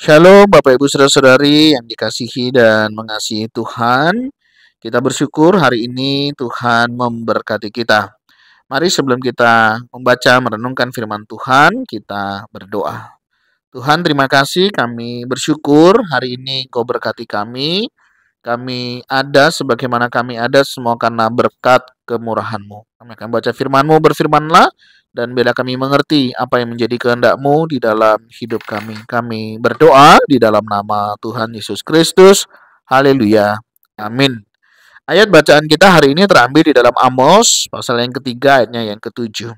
Shalom Bapak Ibu Saudara-saudari yang dikasihi dan mengasihi Tuhan. Kita bersyukur hari ini Tuhan memberkati kita. Mari sebelum kita membaca merenungkan firman Tuhan, kita berdoa. Tuhan, terima kasih, kami bersyukur hari ini Engkau berkati kami. Kami ada sebagaimana kami ada semua karena berkat kemurahan-Mu. Kami akan baca firman-Mu, berfirmanlah, dan biarlah kami mengerti apa yang menjadi kehendak-Mu di dalam hidup kami. Kami berdoa di dalam nama Tuhan Yesus Kristus. Haleluya. Amin. Ayat bacaan kita hari ini terambil di dalam Amos, pasal yang ketiga, ayatnya yang ketujuh.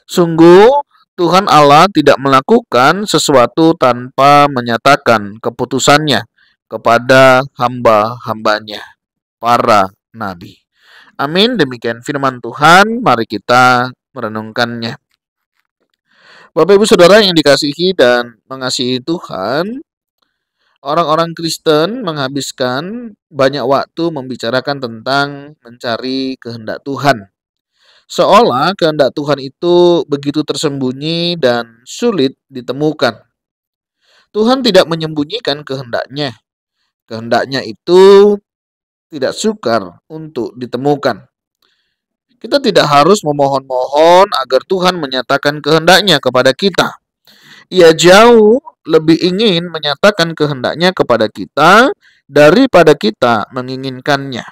Sungguh, Tuhan Allah tidak melakukan sesuatu tanpa menyatakan keputusannya kepada hamba-hambanya, para nabi. Amin. Demikian firman Tuhan. Mari kita merenungkannya. Bapak Ibu Saudara yang dikasihi dan mengasihi Tuhan, orang-orang Kristen menghabiskan banyak waktu membicarakan tentang mencari kehendak Tuhan. Seolah kehendak Tuhan itu begitu tersembunyi dan sulit ditemukan. Tuhan tidak menyembunyikan kehendaknya. Kehendaknya itu tidak sukar untuk ditemukan. Kita tidak harus memohon-mohon agar Tuhan menyatakan kehendaknya kepada kita. Ia jauh lebih ingin menyatakan kehendaknya kepada kita daripada kita menginginkannya.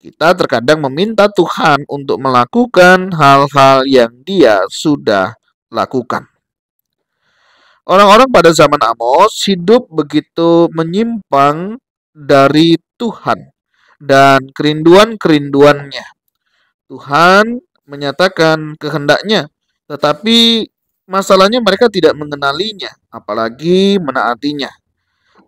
Kita terkadang meminta Tuhan untuk melakukan hal-hal yang Dia sudah lakukan. Orang-orang pada zaman Amos hidup begitu menyimpang dari Tuhan dan kerinduan-kerinduannya. Tuhan menyatakan kehendaknya, tetapi masalahnya mereka tidak mengenalinya, apalagi menaatinya.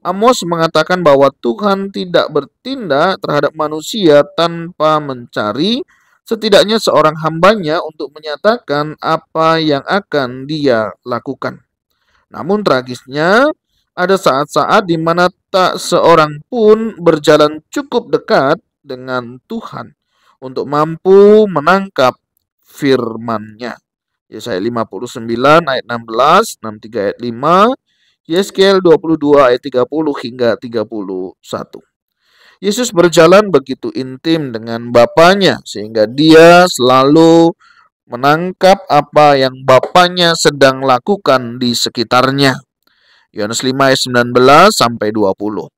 Amos mengatakan bahwa Tuhan tidak bertindak terhadap manusia tanpa mencari setidaknya seorang hambanya untuk menyatakan apa yang akan Dia lakukan. Namun tragisnya, ada saat-saat di mana tak seorang pun berjalan cukup dekat dengan Tuhan untuk mampu menangkap firman-Nya. Yesaya 59 ayat 16, 63 ayat 5, Yeskiel 22 ayat 30 hingga 31. Yesus berjalan begitu intim dengan Bapanya sehingga Dia selalu menangkap apa yang Bapanya sedang lakukan di sekitarnya. Yohanes 5 ayat 19 sampai 20.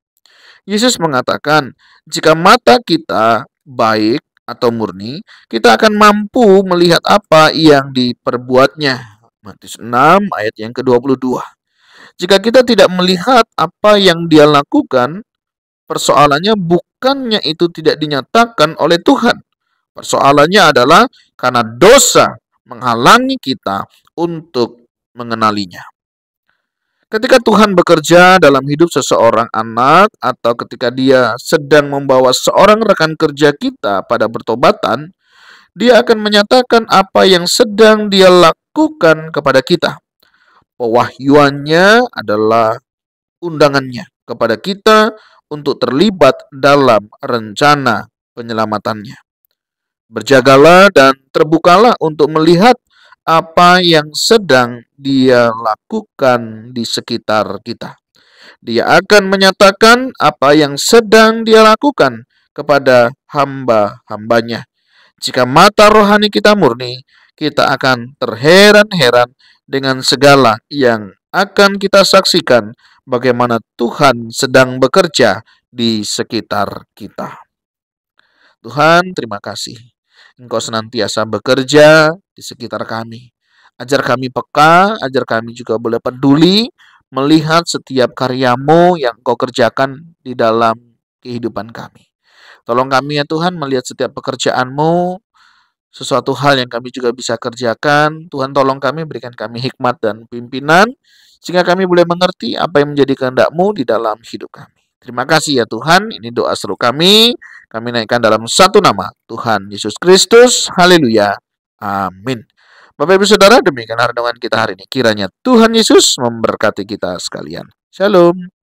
Yesus mengatakan, jika mata kita baik atau murni, kita akan mampu melihat apa yang diperbuatnya. Matius 6 ayat yang ke-22. Jika kita tidak melihat apa yang Dia lakukan, persoalannya bukannya itu tidak dinyatakan oleh Tuhan. Persoalannya adalah karena dosa menghalangi kita untuk mengenalinya. Ketika Tuhan bekerja dalam hidup seseorang anak atau ketika Dia sedang membawa seorang rekan kerja kita pada bertobatan, Dia akan menyatakan apa yang sedang Dia lakukan kepada kita. Pewahyuannya adalah undangannya kepada kita untuk terlibat dalam rencana penyelamatannya. Berjagalah dan terbukalah untuk melihat apa yang sedang Dia lakukan di sekitar kita. Dia akan menyatakan apa yang sedang Dia lakukan kepada hamba-hambanya. Jika mata rohani kita murni, kita akan terheran-heran dengan segala yang akan kita saksikan bagaimana Tuhan sedang bekerja di sekitar kita. Tuhan, terima kasih. Engkau senantiasa bekerja di sekitar kami. Ajar kami peka, ajar kami juga boleh peduli melihat setiap karya-Mu yang Engkau kerjakan di dalam kehidupan kami. Tolong kami ya Tuhan melihat setiap pekerjaan-Mu, sesuatu hal yang kami juga bisa kerjakan. Tuhan tolong kami, berikan kami hikmat dan pimpinan, sehingga kami boleh mengerti apa yang menjadi kehendak-Mu di dalam hidup kami. Terima kasih ya Tuhan, ini doa seru kami naikkan dalam satu nama, Tuhan Yesus Kristus. Haleluya. Amin. Bapak Ibu Saudara, demikian renungan kita hari ini. Kiranya Tuhan Yesus memberkati kita sekalian. Shalom.